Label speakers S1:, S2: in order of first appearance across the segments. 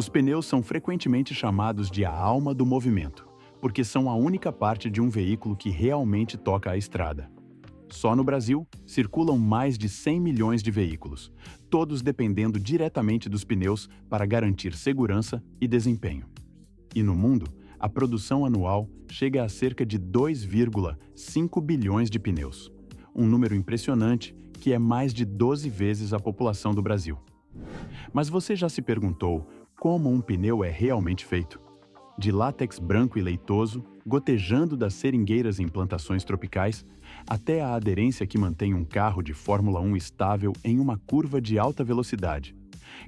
S1: Os pneus são frequentemente chamados de a alma do movimento, porque são a única parte de um veículo que realmente toca a estrada. Só no Brasil, circulam mais de 100 milhões de veículos, todos dependendo diretamente dos pneus para garantir segurança e desempenho. E no mundo, a produção anual chega a cerca de 2,5 bilhões de pneus, um número impressionante que é mais de 12 vezes a população do Brasil. Mas você já se perguntou como um pneu é realmente feito? De látex branco e leitoso, gotejando das seringueiras em plantações tropicais, até a aderência que mantém um carro de Fórmula 1 estável em uma curva de alta velocidade.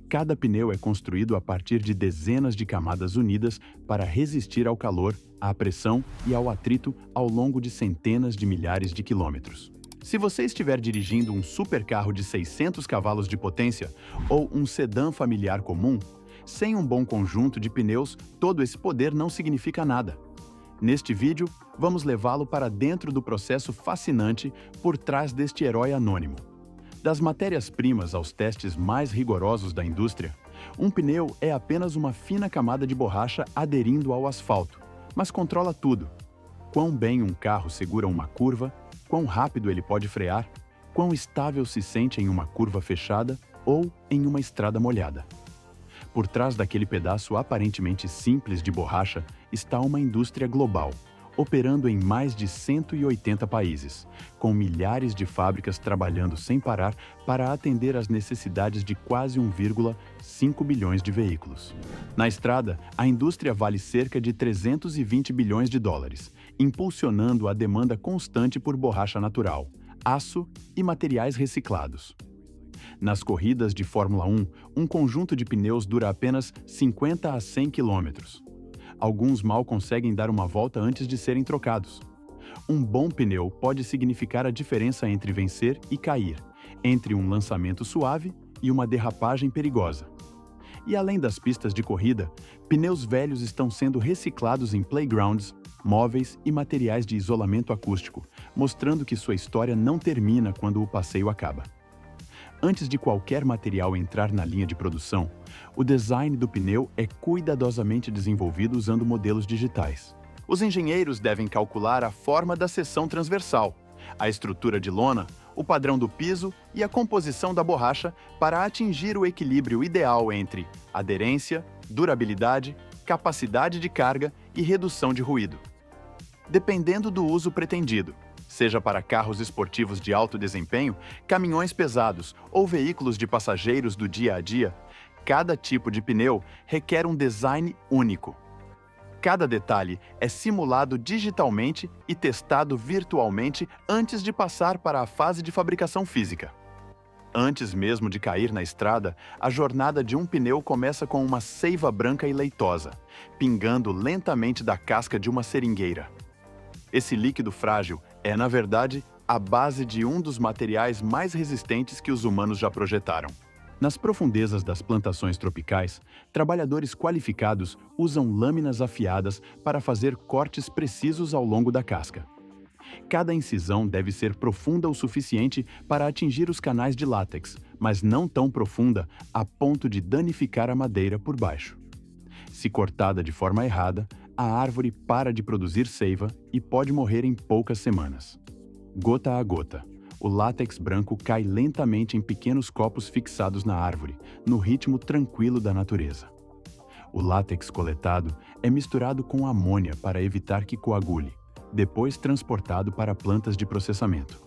S1: Cada pneu é construído a partir de dezenas de camadas unidas para resistir ao calor, à pressão e ao atrito ao longo de centenas de milhares de quilômetros. Se você estiver dirigindo um supercarro de 600 cavalos de potência ou um sedã familiar comum, sem um bom conjunto de pneus, todo esse poder não significa nada. Neste vídeo, vamos levá-lo para dentro do processo fascinante por trás deste herói anônimo. Das matérias-primas aos testes mais rigorosos da indústria, um pneu é apenas uma fina camada de borracha aderindo ao asfalto, mas controla tudo. Quão bem um carro segura uma curva, quão rápido ele pode frear, quão estável se sente em uma curva fechada ou em uma estrada molhada. Por trás daquele pedaço aparentemente simples de borracha está uma indústria global, operando em mais de 180 países, com milhares de fábricas trabalhando sem parar para atender às necessidades de quase 1,5 bilhões de veículos. Na estrada, a indústria vale cerca de 320 bilhões de dólares, impulsionando a demanda constante por borracha natural, aço e materiais reciclados. Nas corridas de Fórmula 1, um conjunto de pneus dura apenas 50 a 100 quilômetros. Alguns mal conseguem dar uma volta antes de serem trocados. Um bom pneu pode significar a diferença entre vencer e cair, entre um lançamento suave e uma derrapagem perigosa. E além das pistas de corrida, pneus velhos estão sendo reciclados em playgrounds, móveis e materiais de isolamento acústico, mostrando que sua história não termina quando o passeio acaba. Antes de qualquer material entrar na linha de produção, o design do pneu é cuidadosamente desenvolvido usando modelos digitais. Os engenheiros devem calcular a forma da seção transversal, a estrutura de lona, o padrão do piso e a composição da borracha para atingir o equilíbrio ideal entre aderência, durabilidade, capacidade de carga e redução de ruído. Dependendo do uso pretendido, seja para carros esportivos de alto desempenho, caminhões pesados ou veículos de passageiros do dia a dia, cada tipo de pneu requer um design único. Cada detalhe é simulado digitalmente e testado virtualmente antes de passar para a fase de fabricação física. Antes mesmo de cair na estrada, a jornada de um pneu começa com uma seiva branca e leitosa, pingando lentamente da casca de uma seringueira. Esse líquido frágil é, na verdade, a base de um dos materiais mais resistentes que os humanos já projetaram. Nas profundezas das plantações tropicais, trabalhadores qualificados usam lâminas afiadas para fazer cortes precisos ao longo da casca. Cada incisão deve ser profunda o suficiente para atingir os canais de látex, mas não tão profunda a ponto de danificar a madeira por baixo. Se cortada de forma errada, a árvore para de produzir seiva e pode morrer em poucas semanas. Gota a gota, o látex branco cai lentamente em pequenos copos fixados na árvore, no ritmo tranquilo da natureza. O látex coletado é misturado com amônia para evitar que coagule, depois transportado para plantas de processamento.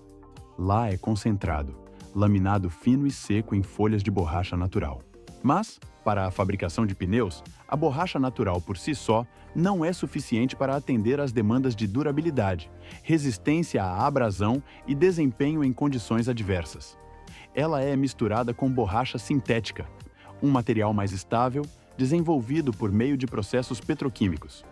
S1: Lá é concentrado, laminado fino e seco em folhas de borracha natural. Mas, para a fabricação de pneus, a borracha natural por si só não é suficiente para atender às demandas de durabilidade, resistência à abrasão e desempenho em condições adversas. Ela é misturada com borracha sintética, um material mais estável, desenvolvido por meio de processos petroquímicos.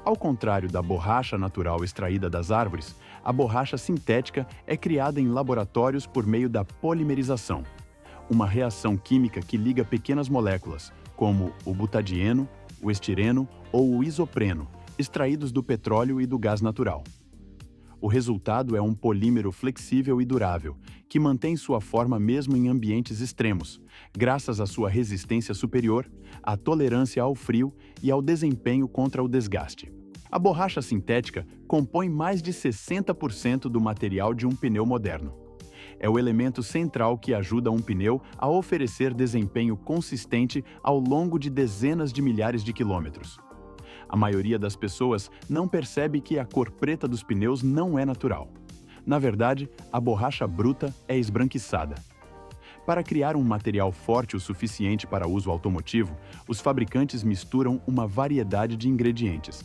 S1: Ao contrário da borracha natural extraída das árvores, a borracha sintética é criada em laboratórios por meio da polimerização, uma reação química que liga pequenas moléculas, como o butadieno, o estireno ou o isopreno, extraídos do petróleo e do gás natural. O resultado é um polímero flexível e durável, que mantém sua forma mesmo em ambientes extremos, graças à sua resistência superior, à tolerância ao frio e ao desempenho contra o desgaste. A borracha sintética compõe mais de 60% do material de um pneu moderno. É o elemento central que ajuda um pneu a oferecer desempenho consistente ao longo de dezenas de milhares de quilômetros. A maioria das pessoas não percebe que a cor preta dos pneus não é natural. Na verdade, a borracha bruta é esbranquiçada. Para criar um material forte o suficiente para uso automotivo, os fabricantes misturam uma variedade de ingredientes.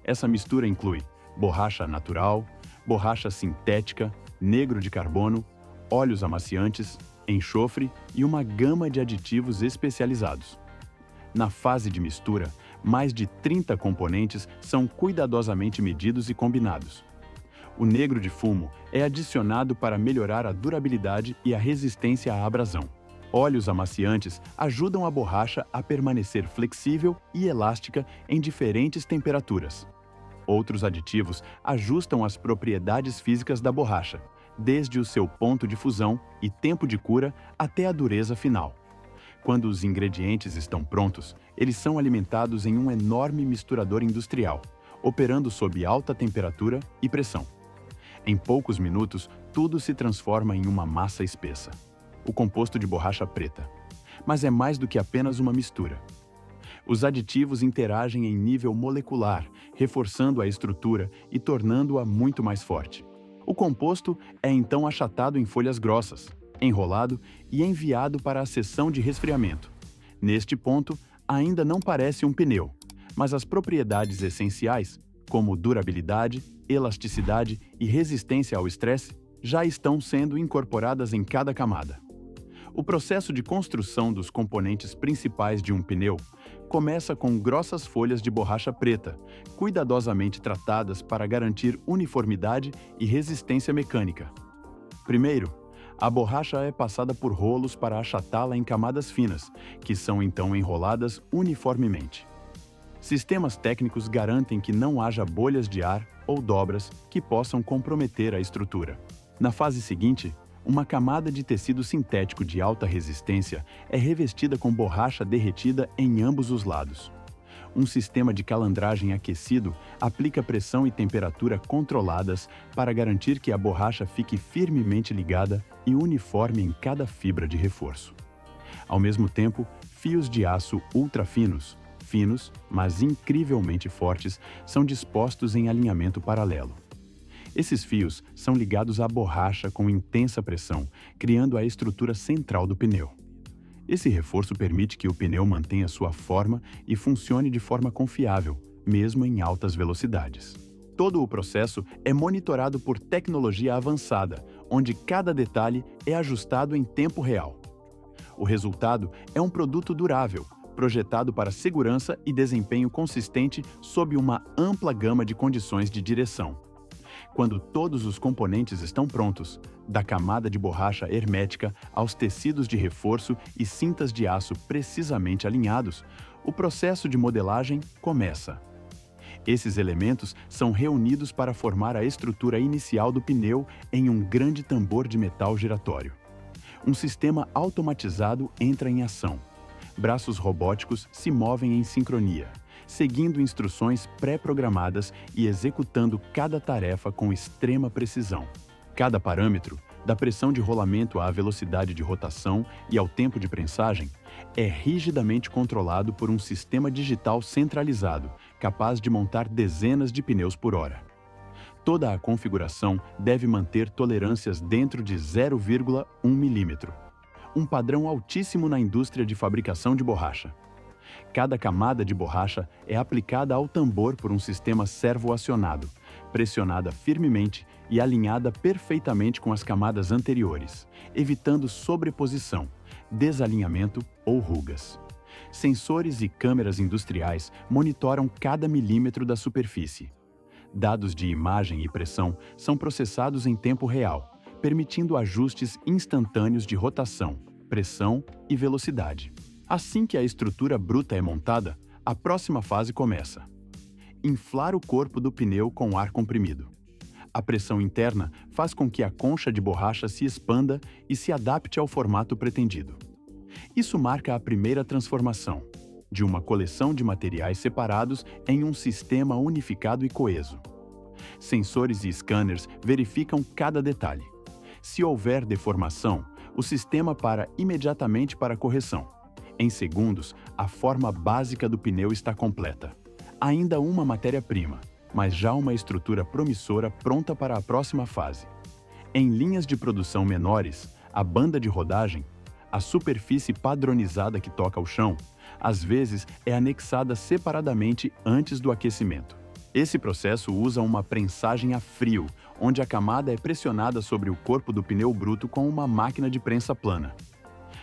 S1: Essa mistura inclui borracha natural, borracha sintética, negro de carbono, óleos amaciantes, enxofre e uma gama de aditivos especializados. Na fase de mistura, mais de 30 componentes são cuidadosamente medidos e combinados. O negro de fumo é adicionado para melhorar a durabilidade e a resistência à abrasão. Óleos amaciantes ajudam a borracha a permanecer flexível e elástica em diferentes temperaturas. Outros aditivos ajustam as propriedades físicas da borracha, desde o seu ponto de fusão e tempo de cura até a dureza final. Quando os ingredientes estão prontos, eles são alimentados em um enorme misturador industrial, operando sob alta temperatura e pressão. Em poucos minutos, tudo se transforma em uma massa espessa, o composto de borracha preta. Mas é mais do que apenas uma mistura. Os aditivos interagem em nível molecular, reforçando a estrutura e tornando-a muito mais forte. O composto é então achatado em folhas grossas, enrolado e enviado para a seção de resfriamento. Neste ponto, ainda não parece um pneu, mas as propriedades essenciais, como durabilidade, elasticidade e resistência ao estresse, já estão sendo incorporadas em cada camada. O processo de construção dos componentes principais de um pneu começa com grossas folhas de borracha preta, cuidadosamente tratadas para garantir uniformidade e resistência mecânica. Primeiro, a borracha é passada por rolos para achatá-la em camadas finas, que são então enroladas uniformemente. Sistemas técnicos garantem que não haja bolhas de ar ou dobras que possam comprometer a estrutura. Na fase seguinte, uma camada de tecido sintético de alta resistência é revestida com borracha derretida em ambos os lados. Um sistema de calandragem aquecido aplica pressão e temperatura controladas para garantir que a borracha fique firmemente ligada e uniforme em cada fibra de reforço. Ao mesmo tempo, fios de aço ultra finos, mas incrivelmente fortes, são dispostos em alinhamento paralelo. Esses fios são ligados à borracha com intensa pressão, criando a estrutura central do pneu. Esse reforço permite que o pneu mantenha sua forma e funcione de forma confiável, mesmo em altas velocidades. Todo o processo é monitorado por tecnologia avançada, onde cada detalhe é ajustado em tempo real. O resultado é um produto durável, projetado para segurança e desempenho consistente sob uma ampla gama de condições de direção. Quando todos os componentes estão prontos, da camada de borracha hermética aos tecidos de reforço e cintas de aço precisamente alinhados, o processo de modelagem começa. Esses elementos são reunidos para formar a estrutura inicial do pneu em um grande tambor de metal giratório. Um sistema automatizado entra em ação. Braços robóticos se movem em sincronia, seguindo instruções pré-programadas e executando cada tarefa com extrema precisão. Cada parâmetro, da pressão de rolamento à velocidade de rotação e ao tempo de prensagem, é rigidamente controlado por um sistema digital centralizado, capaz de montar dezenas de pneus por hora. Toda a configuração deve manter tolerâncias dentro de 0,1 milímetro, um padrão altíssimo na indústria de fabricação de borracha. Cada camada de borracha é aplicada ao tambor por um sistema servoacionado, pressionada firmemente e alinhada perfeitamente com as camadas anteriores, evitando sobreposição, desalinhamento ou rugas. Sensores e câmeras industriais monitoram cada milímetro da superfície. Dados de imagem e pressão são processados em tempo real, permitindo ajustes instantâneos de rotação, pressão e velocidade. Assim que a estrutura bruta é montada, a próxima fase começa. Inflar o corpo do pneu com ar comprimido. A pressão interna faz com que a concha de borracha se expanda e se adapte ao formato pretendido. Isso marca a primeira transformação, de uma coleção de materiais separados em um sistema unificado e coeso. Sensores e scanners verificam cada detalhe. Se houver deformação, o sistema para imediatamente para correção. Em segundos, a forma básica do pneu está completa. Ainda uma matéria-prima, mas já uma estrutura promissora pronta para a próxima fase. Em linhas de produção menores, a banda de rodagem, a superfície padronizada que toca o chão, às vezes é anexada separadamente antes do aquecimento. Esse processo usa uma prensagem a frio, onde a camada é pressionada sobre o corpo do pneu bruto com uma máquina de prensa plana.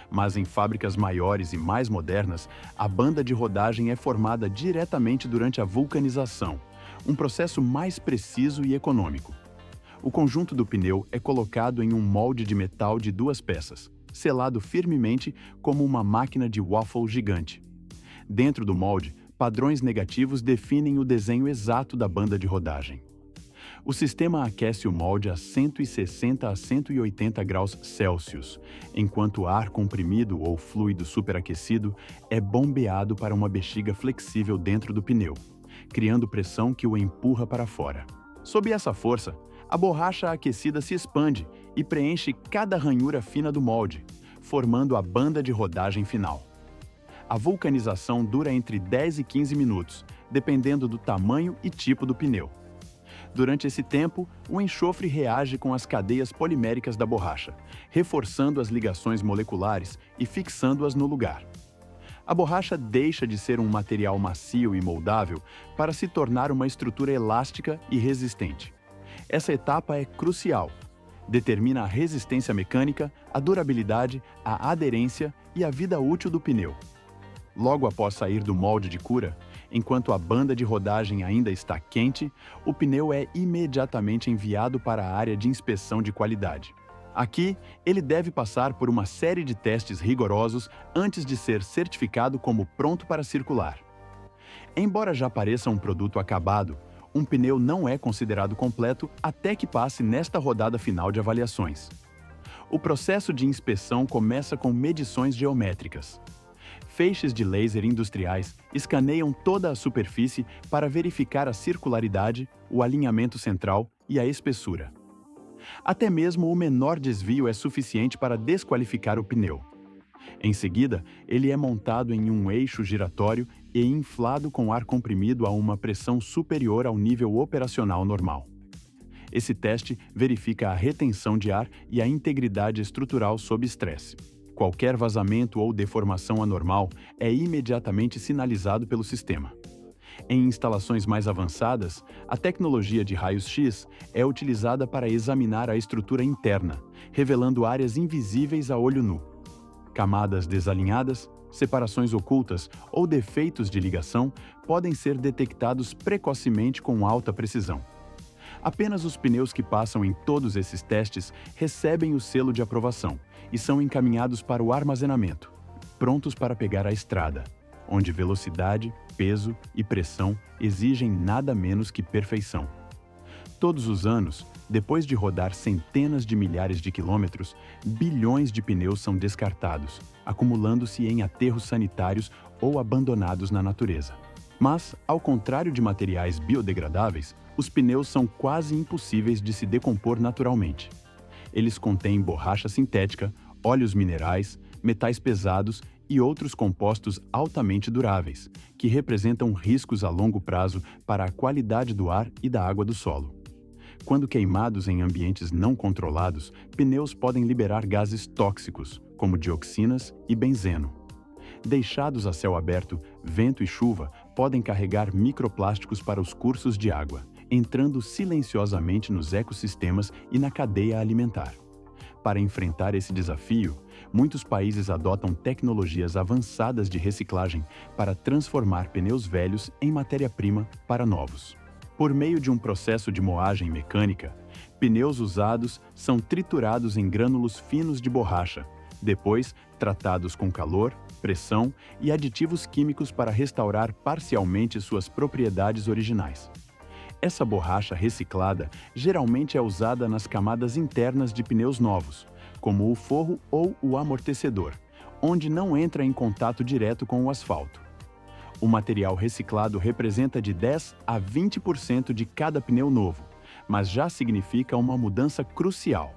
S1: Mas em fábricas maiores e mais modernas, a banda de rodagem é formada diretamente durante a vulcanização, um processo mais preciso e econômico. O conjunto do pneu é colocado em um molde de metal de 2 peças, selado firmemente como uma máquina de waffle gigante. Dentro do molde, padrões negativos definem o desenho exato da banda de rodagem. O sistema aquece o molde a 160 a 180 graus Celsius, enquanto o ar comprimido ou fluido superaquecido é bombeado para uma bexiga flexível dentro do pneu, criando pressão que o empurra para fora. Sob essa força, a borracha aquecida se expande e preenche cada ranhura fina do molde, formando a banda de rodagem final. A vulcanização dura entre 10 e 15 minutos, dependendo do tamanho e tipo do pneu. Durante esse tempo, o enxofre reage com as cadeias poliméricas da borracha, reforçando as ligações moleculares e fixando-as no lugar. A borracha deixa de ser um material macio e moldável para se tornar uma estrutura elástica e resistente. Essa etapa é crucial. Determina a resistência mecânica, a durabilidade, a aderência e a vida útil do pneu. Logo após sair do molde de cura, enquanto a banda de rodagem ainda está quente, o pneu é imediatamente enviado para a área de inspeção de qualidade. Aqui, ele deve passar por uma série de testes rigorosos antes de ser certificado como pronto para circular. Embora já pareça um produto acabado, um pneu não é considerado completo até que passe nesta rodada final de avaliações. O processo de inspeção começa com medições geométricas. Feixes de laser industriais escaneiam toda a superfície para verificar a circularidade, o alinhamento central e a espessura. Até mesmo o menor desvio é suficiente para desqualificar o pneu. Em seguida, ele é montado em um eixo giratório e inflado com ar comprimido a uma pressão superior ao nível operacional normal. Esse teste verifica a retenção de ar e a integridade estrutural sob estresse. Qualquer vazamento ou deformação anormal é imediatamente sinalizado pelo sistema. Em instalações mais avançadas, a tecnologia de raios-X é utilizada para examinar a estrutura interna, revelando áreas invisíveis a olho nu. Camadas desalinhadas, separações ocultas ou defeitos de ligação podem ser detectados precocemente com alta precisão. Apenas os pneus que passam em todos esses testes recebem o selo de aprovação e são encaminhados para o armazenamento, prontos para pegar a estrada, onde velocidade, peso e pressão exigem nada menos que perfeição. Todos os anos, depois de rodar centenas de milhares de quilômetros, bilhões de pneus são descartados, acumulando-se em aterros sanitários ou abandonados na natureza. Mas, ao contrário de materiais biodegradáveis, os pneus são quase impossíveis de se decompor naturalmente. Eles contêm borracha sintética, óleos minerais, metais pesados e outros compostos altamente duráveis, que representam riscos a longo prazo para a qualidade do ar e da água do solo. Quando queimados em ambientes não controlados, pneus podem liberar gases tóxicos, como dioxinas e benzeno. Deixados a céu aberto, vento e chuva podem carregar microplásticos para os cursos de água, entrando silenciosamente nos ecossistemas e na cadeia alimentar. Para enfrentar esse desafio, muitos países adotam tecnologias avançadas de reciclagem para transformar pneus velhos em matéria-prima para novos. Por meio de um processo de moagem mecânica, pneus usados são triturados em grânulos finos de borracha, depois tratados com calor, pressão e aditivos químicos para restaurar parcialmente suas propriedades originais. Essa borracha reciclada geralmente é usada nas camadas internas de pneus novos, como o forro ou o amortecedor, onde não entra em contato direto com o asfalto. O material reciclado representa de 10 a 20% de cada pneu novo, mas já significa uma mudança crucial.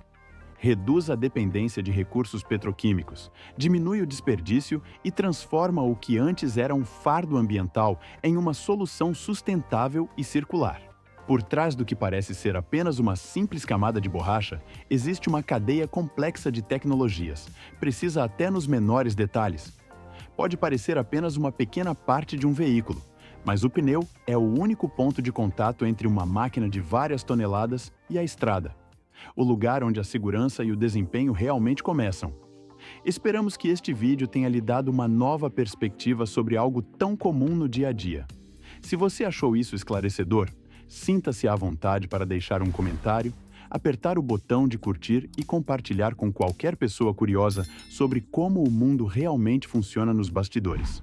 S1: Reduz a dependência de recursos petroquímicos, diminui o desperdício e transforma o que antes era um fardo ambiental em uma solução sustentável e circular. Por trás do que parece ser apenas uma simples camada de borracha, existe uma cadeia complexa de tecnologias, precisa até nos menores detalhes. Pode parecer apenas uma pequena parte de um veículo, mas o pneu é o único ponto de contato entre uma máquina de várias toneladas e a estrada. O lugar onde a segurança e o desempenho realmente começam. Esperamos que este vídeo tenha lhe dado uma nova perspectiva sobre algo tão comum no dia a dia. Se você achou isso esclarecedor, sinta-se à vontade para deixar um comentário, apertar o botão de curtir e compartilhar com qualquer pessoa curiosa sobre como o mundo realmente funciona nos bastidores.